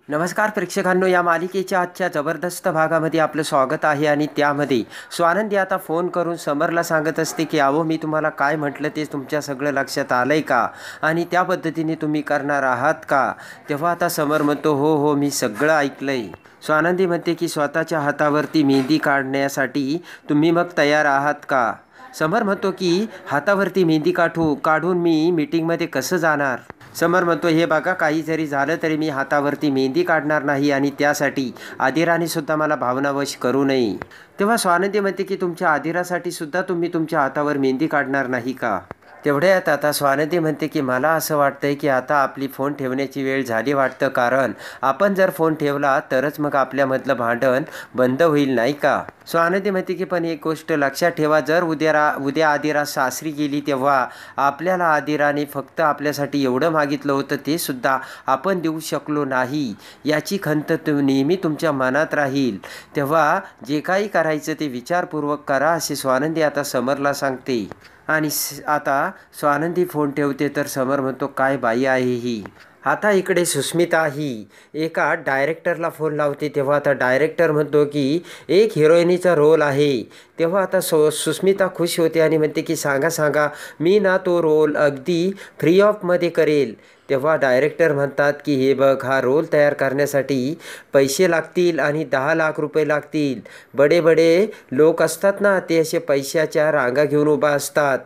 नमस्कार प्रेक्षकांनो, या मालिकेच्या आजच्या जबरदस्त भागामध्ये आपलं स्वागत आहे. आणि त्यामध्ये स्वानंदी आता फोन करून समरला सांगत असते की अहो, मी तुम्हाला काय म्हटलं ते तुमच्या सगळं लक्षात आलंय का, आणि त्या पद्धतीने तुम्ही करणार आहात का. तेव्हा आता समर म्हणतो हो हो, मी सगळं ऐकलंय. स्वानंदी म्हणते की स्वतःच्या हातावरती मेहंदी काढण्यासाठी तुम्ही मग तयार आहात का. समर म्हणतो की हातावरती मेहंदी काढून मी मीटिंगमध्ये कसं जाणार. समर म्हणतो हे बघा, काही जरी झालं तरी मी हातावरती मेहंदी काढणार नाही, आणि त्यासाठी आदिराने सुद्धा मला भावनावश करू नये. तेव्हा स्वानंदी म्हणते की तुमच्या आदिरासाठी सुद्धा तुम्ही तुमच्या हातावर मेहंदी काढणार नाही का. तेवढ्यात आता स्वानंदी म्हणते की मला असं वाटतंय की आता आपली फोन ठेवण्याची वेळ झाली वाटतं, कारण आपण जर फोन ठेवला तरच मग आपल्यामधलं भांडण बंद होईल नाही का. स्वानंदी म्हणते की पण एक गोष्ट लक्षात ठेवा, जर उद्या आदिरा सासरी गेली तेव्हा आपल्याला आदिराने फक्त आपल्यासाठी एवढं मागितलं होतं ते सुद्धा आपण देऊ शकलो नाही, याची खंत नेहमी तुमच्या मनात राहील. तेव्हा जे काही करायचं ते विचारपूर्वक करा, असे स्वानंदी आता समरला सांगते. आणि आता स्वानंदी फोन ठेवते तर समर म्हणतो काय बाई आहे ही. आता इकडे सुस्मिता ही एका डायरेक्टरला फोन लावते. तेव्हा आता डायरेक्टर म्हणतो की एक हिरोईनीचा रोल आहे. तेव्हा आता सुस्मिता खुश होते आणि म्हणते की सांगा, मी ना तो रोल अगदी फ्री ऑफमध्ये करेल. तेव्हा डायरेक्टर म्हणतात की हे बघ, हा रोल तयार करण्यासाठी पैसे लागतील आणि 10 लाख रुपये लागतील. बडे लोक असतात ना, ते असे पैशाच्या रांगा घेऊन उभा असतात.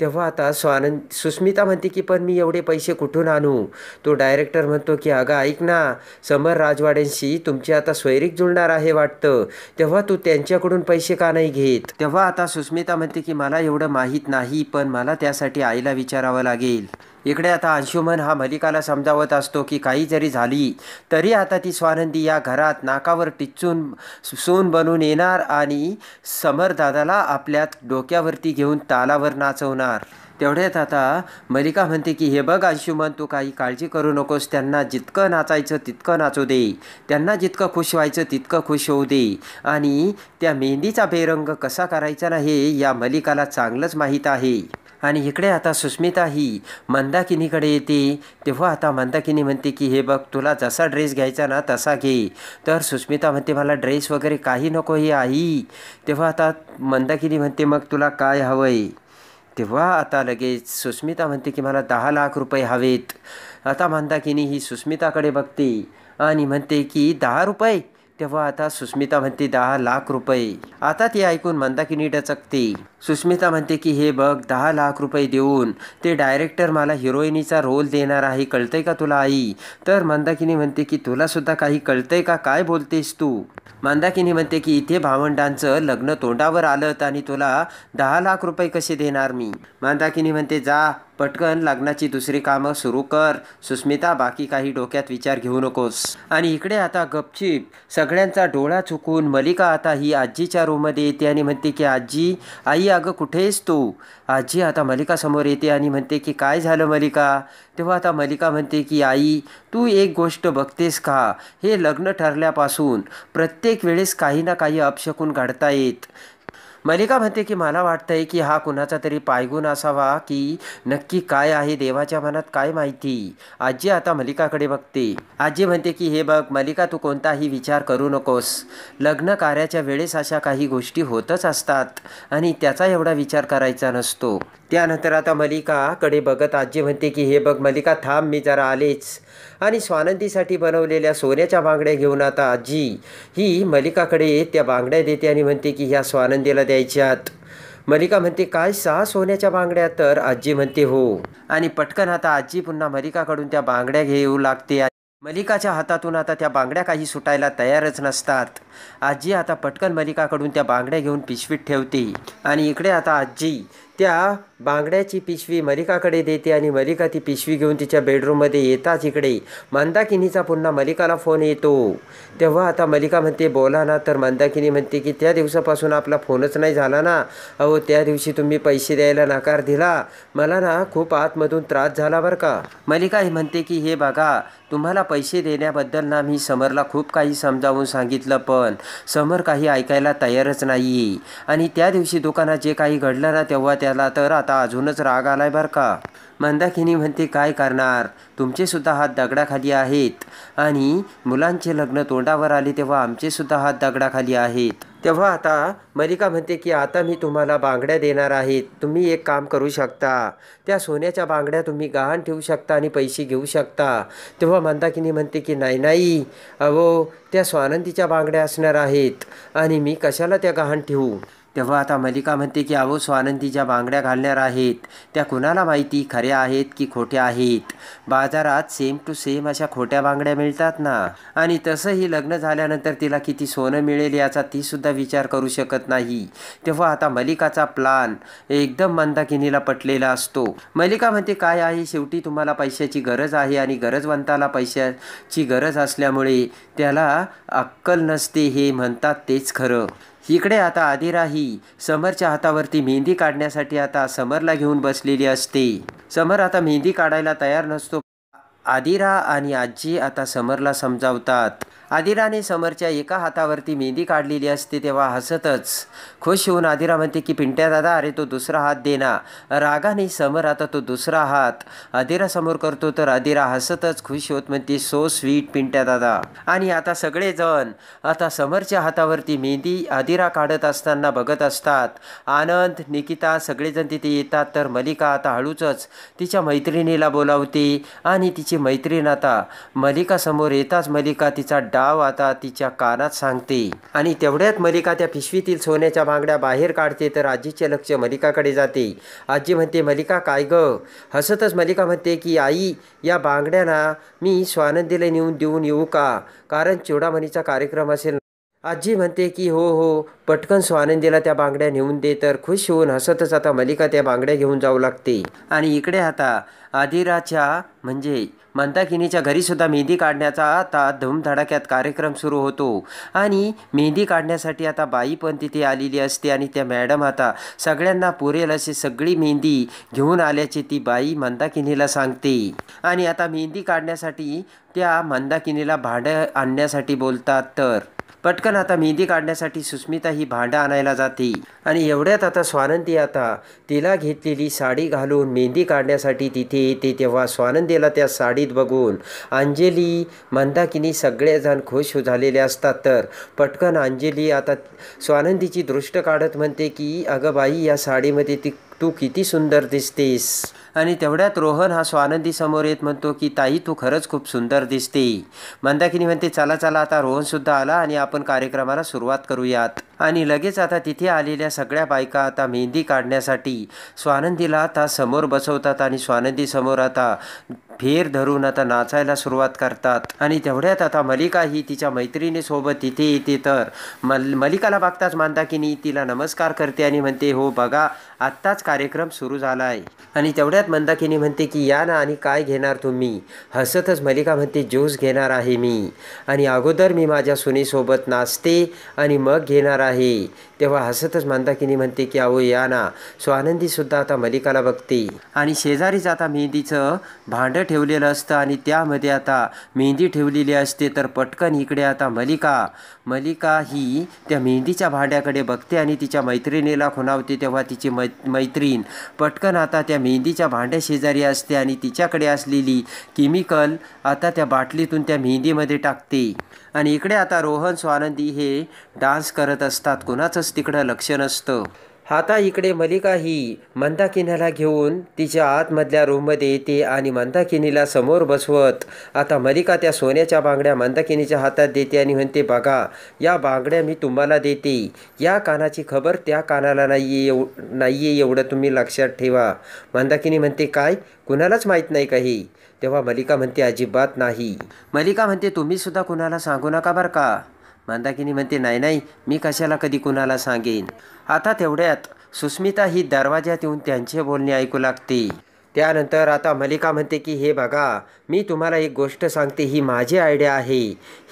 तेव्हा आता सुस्मिता म्हणते की पण मी एवढे पैसे कुठून आणू. तो डायरेक्टर म्हणतो की अगं ऐक ना, समर राजवाड्यांशी तुमची आता सोयरीक जुळणार आहे वाटतं, तेव्हा तू त्यांच्याकडून पैसे का नाही घेत. तेव्हा आता सुस्मिता म्हणते की मला एवढं माहीत नाही, पण मला त्यासाठी आईला विचारावं लागेल. इकडे आता अंशुमन हा मलिकाला समजावत असतो की काही जरी झाली तरी आता ती स्वानंदी या घरात नाकावर टिच्चून सून बनून येणार आणि समर दादाला आपल्या डोक्यावरती घेऊन तालावर नाचवणार. तेवढ्यात आता मलिका म्हणते की हे बघ अंशुमन, तू काही काळजी करू नकोस, त्यांना जितकं नाचायचं तितकं नाचू दे, त्यांना जितकं खुश व्हायचं तितकं खुश होऊ दे, आणि त्या मेहंदीचा बेरंग कसा करायचा ना हे या मलिकाला चांगलंच माहीत आहे. आणि इकडे आता सुस्मिता ही मंदाकिनीकडे येते. तेव्हा आता मंदाकिनी म्हणते की हे बघ, तुला जसा ड्रेस घ्यायचा ना तसा घे. तर सुस्मिता म्हणते मला ड्रेस वगैरे काही नको ही आई. तेव्हा आता मंदाकिनी म्हणते मग तुला काय हवंय. तेव्हा आता लगेच सुस्मिता म्हणते की मला 10 लाख रुपये हवेत. आता मंदाकिनी ही सुस्मिताकडे बघते आणि म्हणते की 10 रुपये. तेव्हा आता सुस्मिता म्हणते 10 लाख रुपये. आता ती ऐकून मंदाकिनी डचकते. सुस्मिता म्हणते की हे बघ, 10 लाख रुपये देऊन ते डायरेक्टर मला हिरोईनीचा रोल देणार आहे, कळतंय का तुला आई. तर मंदाकिनी म्हणते की तुला सुद्धा काही कळतंय का, काय बोलतेस तू. मंदाकिनी म्हणते की इथे भावंडांचं लग्न तोंडावर आलं आणि तुला 10 लाख रुपये कसे देणार मी. मंदाकिनी म्हणते जा पटकन लग्नाची दुसरी कामं सुरू कर सुस्मिता, बाकी काही डोक्यात विचार घेऊ नकोस. आणि इकडे आता गपचीप सगळ्यांचा डोळा चुकून मलिका आता ही आजीच्या रूममध्ये येते आणि म्हणते की आजी, आई अगं कुठेस तू. आजी आता मलिका समोर येते आणि म्हणते की काय झालं मलिका. तेव्हा आता मलिका म्हणते की आई, तू एक गोष्ट बघतेस का, हे लग्न ठरल्यापासून प्रत्येक वेळेस काही ना काही अपशकुन घडतायत. मलिका म्हणते की मला वाटतंय की हा कुणाचा तरी पायगुण असावा, की नक्की काय आहे देवाच्या मनात काय माहिती. आजी आता मलिकाकडे बघते. आजी म्हणते की हे बघ मलिका, तू कोणताही विचार करू नकोस. लग्न कार्याच्या वेळेस अशा काही गोष्टी होतच असतात आणि त्याचा एवढा विचार करायचा नसतो. त्यानंतर आता मलिकाकडे बघत आजी म्हणते की हे बघ मलिका, थांब मी जरा आलेच. आणि स्वानंदीसाठी बनवलेल्या सोन्याच्या बांगड्या घेऊन आता आजी ही मलिकाकडे त्या बांगड्या देते आणि म्हणते की ह्या स्वानंदीला द्यायच्यात. मलिका म्हणते काय, 6 सोन्याच्या बांगड्या. तर आजी म्हणते हो. आणि पटकन आता आजी पुन्हा मलिकाकडून त्या बांगड्या घेऊ लागते. मलिकाच्या हातातून आता त्या बांगड्या काही सुटायला तयारच नसतात. आजी आता पटकन मलिकाकडून त्या बांगड्या घेऊन पिशवीत ठेवते. आणि इकडे आता आजी त्या बांगड्याची पिशवी मलिकाकडे देते आणि मलिका ती पिशवी घेऊन तिच्या बेडरूममध्ये येताच इकडे मंदाकिनीचा पुन्हा मलिकाला फोन येतो. तेव्हा आता मलिका म्हणते बोला ना. तर मंदाकिनी म्हणते की त्या दिवसापासून आपला फोनच नाही झाला ना. अहो त्या दिवशी तुम्ही पैसे द्यायला नकार दिला, मला ना खूप आतमधून त्रास झाला बरं का. मलिका ही म्हणते की हे बघा, तुम्हाला पैसे देण्याबद्दल ना मी समरला खूप काही समजावून सांगितलं, पण समर काही ऐकायला तयारच नाही. आणि त्या दिवशी दुकानात जे काही घडलं ना तेव्हा त्याला तर आता अजूनच राग आलाय बरं का. मंदाकिनी म्हणते काय करणार, तुमचे सुद्धा हात दगडाखाली आहेत आणि मुलांचे लग्न तोंडावर आले तेव्हा आमचे सुद्धा हात दगडाखाली आहेत. तेव्हा आता मलिका म्हणते की आता मी तुम्हाला बांगड्या देणार आहेत, तुम्ही एक काम करू शकता, त्या सोन्याच्या बांगड्या तुम्ही गहाण ठेवू शकता आणि पैसे घेऊ शकता. तेव्हा मंदाकिनी म्हणते की नाही नाही, अहो त्या स्वानंदीच्या बांगड्या असणार आहेत आणि मी कशाला त्या गहाण ठेवू. तेव्हा आता मलिका म्हणते की अहो स्वानंदीच्या बांगड्या घालणार आहेत, त्या कुणाला माहिती खऱ्या आहेत की खोट्या आहेत. बाजारात सेम टू सेम अशा खोट्या बांगड्या मिळतात ना. आणि तसंही लग्न झाल्यानंतर तिला किती सोनं मिळेल याचा ती सुद्धा विचार करू शकत नाही. तेव्हा आता मलिकाचा प्लान एकदम मंदाकिनीला पटलेला असतो. मलिका म्हणते काय आहे, शेवटी तुम्हाला पैशाची गरज आहे आणि गरजवंताला पैशाची गरज असल्यामुळे त्याला अक्कल नसते हे म्हणतात तेच खरं. इकडे आता आदिरा ही समरच्या हातावरती मेहंदी काढण्यासाठी आता समरला घेऊन बसलेली असते. समर आता मेहंदी काढायला तयार नसतो. आदिरा आणि आजी आता समरला समजावतात. आदिराने समरच्या एका हातावरती मेहंदी काढलेली असते तेव्हा हसतच खुश होऊन आदिरा म्हणते की पिंट्या दादा अरे तो दुसरा हात दे ना. रागाने समर आता तो दुसरा हात आदिरासमोर करतो तर आदिरा हसतच खुश होत म्हणते सो स्वीट पिंट्या दादा. आणि आता सगळेजण आता समरच्या हातावरती मेहंदी आदिरा काढत असताना बघत असतात. आनंद, निकिता सगळेजण तिथे येतात तर मलिका आता हळूच तिच्या मैत्रिणीला बोलावते आणि तिची मैत्रीण आता मलिकासमोर येताच मलिका तिचा डाव आता तिच्या कानात सांगते. आणि तेवढ्यात मलिका त्या पिशवीतील सोन्याच्या बांगड्या बाहेर काढते तर आजीचे लक्ष मलिकाकडे जाते. आजी म्हणते मलिका काय गं. हसतच मलिका म्हणते की आई या बांगड्यांना मी स्वानंदीला नेऊन देऊन येऊ का, कारण चुडामणीचा कार्यक्रम असेल. आजी म्हणते की हो हो पटकन स्वानंदीला त्या बांगड्या नेऊन दे. तर खुश होऊन हसतच आता मलिका त्या बांगड्या घेऊन जाऊ लागते. आणि इकडे आता आदिराच्या म्हणजे मंदाकिनीच्या घरीसुद्धा मेहंदी काढण्याचा आता धूमधडाक्यात कार्यक्रम सुरू होतो. आणि मेहंदी काढण्यासाठी आता बाई पण तिथे आलेली असते आणि त्या मॅडम आता सगळ्यांना पुरेल अशी सगळी मेहंदी घेऊन आल्याचे ती बाई मंदाकिनीला सांगते. आणि आता मेहंदी काढण्यासाठी त्या मंदाकिनीला भांडं आणण्यासाठी बोलतात. तर पटकन आता मेहंदी काढण्यासाठी सुस्मिता ही भांडं आणायला जाते. आणि एवढ्यात आता स्वानंदी आता तिला घेतलेली साडी घालून मेहंदी काढण्यासाठी तिथे येते. तेव्हा स्वानंदीला त्या साडीत बघून अंजली, मंदाकिनी सगळेजण खुश झालेले असतात. तर पटकन अंजली आता स्वानंदीची दृष्ट काढत म्हणते की अगं बाई या साडीमध्ये तू किती सुंदर दिसतेस. आणि तेवढ्यात रोहन हा स्वानंदी समोर येत म्हणतो की ताई तू खरंच खूप सुंदर दिसते. मंदाकिनी म्हणते चला चला आता रोहनसुद्धा आला आणि आपण कार्यक्रमाला सुरुवात करूयात. आणि लगेच आता तिथे आलेल्या सगळ्या बायका आता मेहंदी काढण्यासाठी स्वानंदीला आता समोर बसवतात आणि स्वानंदी समोर आता फेर धरून आता नाचायला सुरुवात करतात. आणि तेवढ्यात आता मलिका ही तिच्या मैत्रिणीसोबत तिथे येते. तर मलिकाला बघताच मंदाकिनी तिला नमस्कार करते आणि म्हणते हो बघा आत्ताच कार्यक्रम सुरू झाला आहे. आणि तेवढ्यात मंदाकिनी म्हणते की या ना आणि काय घेणार तुम्ही. हसतच मलिका म्हणते ज्यूस घेणार आहे मी आणि अगोदर मी माझ्या सुनेसोबत नाचते आणि मग घेणार आहे. तेव्हा हसतच मंदाकिनी म्हणते की अहो या ना. स्वानंदीसुद्धा आता मलिकाला बघते आणि शेजारीच आता मेहंदीचं भांडं ठेवलेलं असतं आणि त्यामध्ये आता मेहंदी ठेवलेली असते. तर पटकन इकडे आता मलिका ही त्या मेहंदीच्या भांड्याकडे बघते आणि तिच्या मैत्रिणीला खुणावते. तेव्हा तिची मैत्रीण पटकन आता त्या मेहंदीच्या भांड्या शेजारी असते आणि तिच्याकडे असलेली केमिकल आता त्या बाटलीतून त्या मेहंदीमध्ये टाकते. आणि इकडे आता रोहन, स्वानंदी हे डान्स करत असतात, कुणाचंच तिकडं लक्ष नसतं. आता इकडे मलिका ही मंदाकिनीला घेऊन तिच्या आतमधल्या रूममध्ये येते आणि मंदाकिनीला समोर बसवत आता मलिका त्या सोन्याच्या बांगड्या मंदाकिनीच्या हातात देते आणि म्हणते बघा या बांगड्या मी तुम्हाला देते. या कानाची खबर त्या कानाला नाहीये एवढं तुम्ही लक्षात ठेवा. मंदाकिनी म्हणते काय, कुणालाच माहीत नाही का हे. तेव्हा मलिका म्हणते अजिबात नाही. मलिका म्हणते तुम्हीसुद्धा कुणाला सांगू नका बरं का. मंदाकिनी म्हणते नाही नाही मी कशाला कधी कुणाला सांगेन. आता तेवढ्यात सुस्मिता ही दरवाज्यात येऊन त्यांचे बोलणे ऐकू लागते. त्यानंतर आता मलिका म्हणते की हे बघा मी तुम्हाला एक गोष्ट सांगते, ही माझी आयडिया आहे,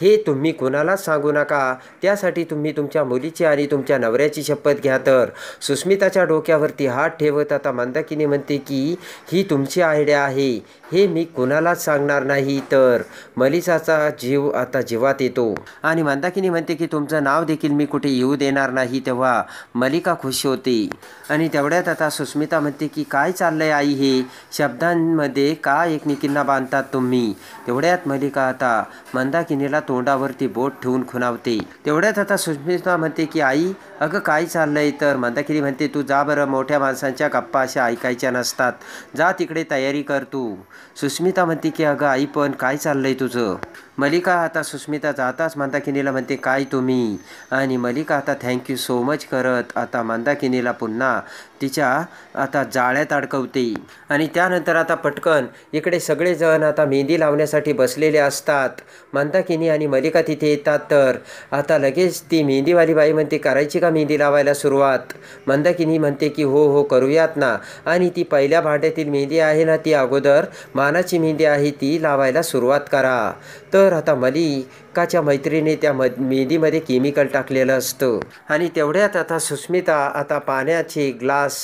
हे तुम्ही कुणालाच सांगू नका. त्यासाठी तुम्ही तुमच्या मुलीची आणि तुमच्या नवऱ्याची शपथ घ्या. तर सुस्मिताच्या डोक्यावरती हात ठेवत आता मंदाकिनी म्हणते की ही तुमची आयडिया आहे, हे मी कुणालाच सांगणार नाही. तर मलिकाचा जीव आता जीवात येतो आणि मंदाकिनी म्हणते की तुमचं नाव देखील मी कुठे येऊ देणार नाही. तेव्हा मलिका खुश होते आणि तेवढ्यात आता सुस्मिता म्हणते की काय चाललंय आई, हे शब्दांमध्ये का एकमेकींना बांधतात तुम्ही. तेवढ्यात मलिका आता मंदाकिनीला तोंडावरती बोट ठेवून खुणावते. तेवढ्यात आता सुस्मिता म्हणते की आई अगं काय चाललंय. तर मंदाकिनी म्हणते तू जा बरं, मोठ्या माणसांच्या गप्पा अशा ऐकायच्या नसतात, जा तिकडे तयारी कर तू. सुस्मिता म्हणते की अगं आई पण काय चाललंय तुझं. मलिका आता सुस्मिता जाताच मंदाकिनीला म्हणते काय तुम्ही. आणि मलिका आता थँक्यू सो मच करत आता मंदाकिनीला पुन्हा तिच्या आता जाळ्यात अडकवते. आणि त्यानंतर आता पटकन इकडे सगळेजण आता मेहंदी लावण्यासाठी बसलेले असतात. मंदाकिनी आणि मलिका तिथे येतात. तर आता लगेच ती मेहंदीवाली बाई म्हणते करायची का मेहंदी लावायला सुरुवात. मंदाकिनी म्हणते की हो हो करूयात ना. आणि ती पहिल्या भांड्यातील मेहंदी आहे ना, ती अगोदर मानाची मेहंदी आहे, ती लावायला सुरुवात करा. तर आता मलिकाच्या मैत्रिणीने त्या मेहंदीमध्ये केमिकल टाकलेलं असतं. आणि तेवढ्यात आता सुस्मिता आता पाण्याचे ग्लास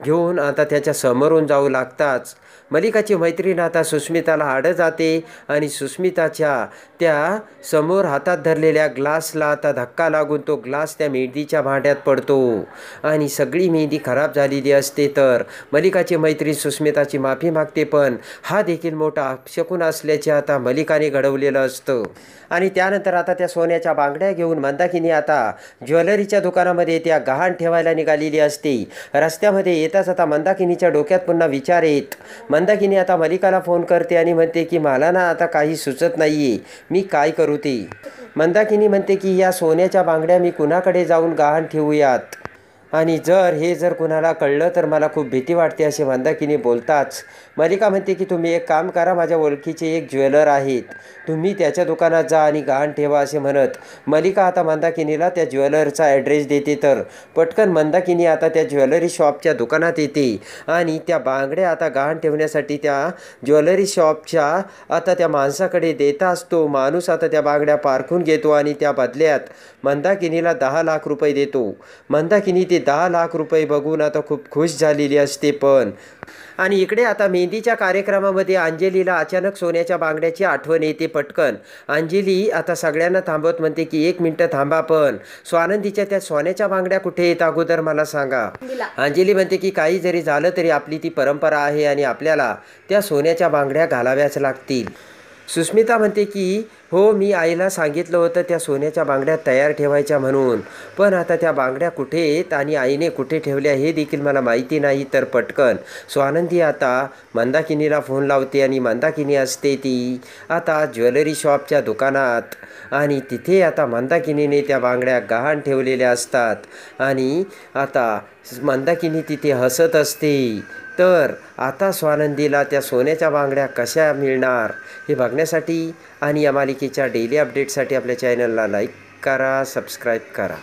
घेऊन आता त्याच्या समोरून जाऊ लागताच मलिकाची मैत्रीण आता सुस्मिताला आडं जाते आणि सुस्मिताच्या त्या समोर हातात धरलेल्या ग्लासला आता धक्का लागून तो ग्लास त्या मेहंदीच्या भांड्यात पडतो आणि सगळी मेहंदी खराब झालेली असते. तर मलिकाची मैत्रीण सुस्मिताची माफी मागते, पण हा देखील मोठा अपशकुन असल्याचे आता मलिकाने घडवलेलं असतं. आणि त्यानंतर आता त्या सोन्याच्या बांगड्या घेऊन मंदाकिनी आता ज्वेलरीच्या दुकानामध्ये त्या गहाण ठेवायला निघालेली असते. रस्त्यामध्ये येताच आता मंदाकिनीच्या डोक्यात पुन्हा विचार येत. मंदाकिनी आता मलिकाला फोन करते आणि म्हणते की मला ना आता काही सुचत नाहीये, मी काय करू ते. मंदाकिनी म्हणते की या सोन्याच्या बांगड्या मी कुणाकडे जाऊन गहाण ठेवूयात आणि जर कुणाला कळलं तर मला खूप भीती वाटते असे मंदाकिनी बोलताच मलिका म्हणते की तुम्ही एक काम करा, माझ्या ओळखीचे एक ज्वेलर आहेत, तुम्ही त्याच्या दुकानात जा आणि गहाण ठेवा असे म्हणत मलिका आता मंदाकिनीला त्या ज्वेलरचा ॲड्रेस देते. तर पटकन मंदाकिनी आता त्या ज्वेलरी शॉपच्या दुकानात येते आणि त्या बांगड्या आता गहाण ठेवण्यासाठी त्या ज्वेलरी शॉपच्या आता त्या माणसाकडे देताच तो माणूस आता त्या बांगड्या पारखून घेतो आणि त्या बदल्यात मंदाकिनीला 10 लाख रुपये देतो. मंदाकिनी ते 10 लाख रुपये बघून आता खूप खुश झालेली असते. पण आणि इकडे आता मेहंदीच्या कार्यक्रमामध्ये अंजलीला अचानक सोन्याच्या बांगड्याची आठवण येते. पटकन अंजली आता सगळ्यांना थांबवत म्हणते की 1 मिनिट थांबा, पण स्वानंदीच्या त्या सोन्याच्या बांगड्या कुठे आहेत अगोदर मला सांगा. अंजली म्हणते की काही जरी झालं तरी आपली ती परंपरा आहे आणि आपल्याला त्या सोन्याच्या बांगड्या घालाव्याच लागतील. सुस्मिता म्हणते की हो, मी आईला सांगितलं होतं त्या सोन्याच्या बांगड्या तयार ठेवायच्या म्हणून, पण आता त्या बांगड्या कुठे आहेत आणि आईने कुठे ठेवल्या हे देखील मला माहिती नाही. तर पटकन स्वानंदी आता मंदाकिनीला फोन लावते आणि मंदाकिनी असते ती आता ज्वेलरी शॉपच्या दुकानात आणि तिथे आता मंदाकिनीने त्या बांगड्या गहाण ठेवलेल्या असतात आणि आता मंदाकिनी तिथे हसत असते. तर आता स्वानंदीला त्या सोन्याच्या बांगड्या कशा मिळणार हे बघण्यासाठी आणि या मालिकेच्या डेली अपडेटसाठी आपल्या चॅनलला लाईक करा, सबस्क्राईब करा.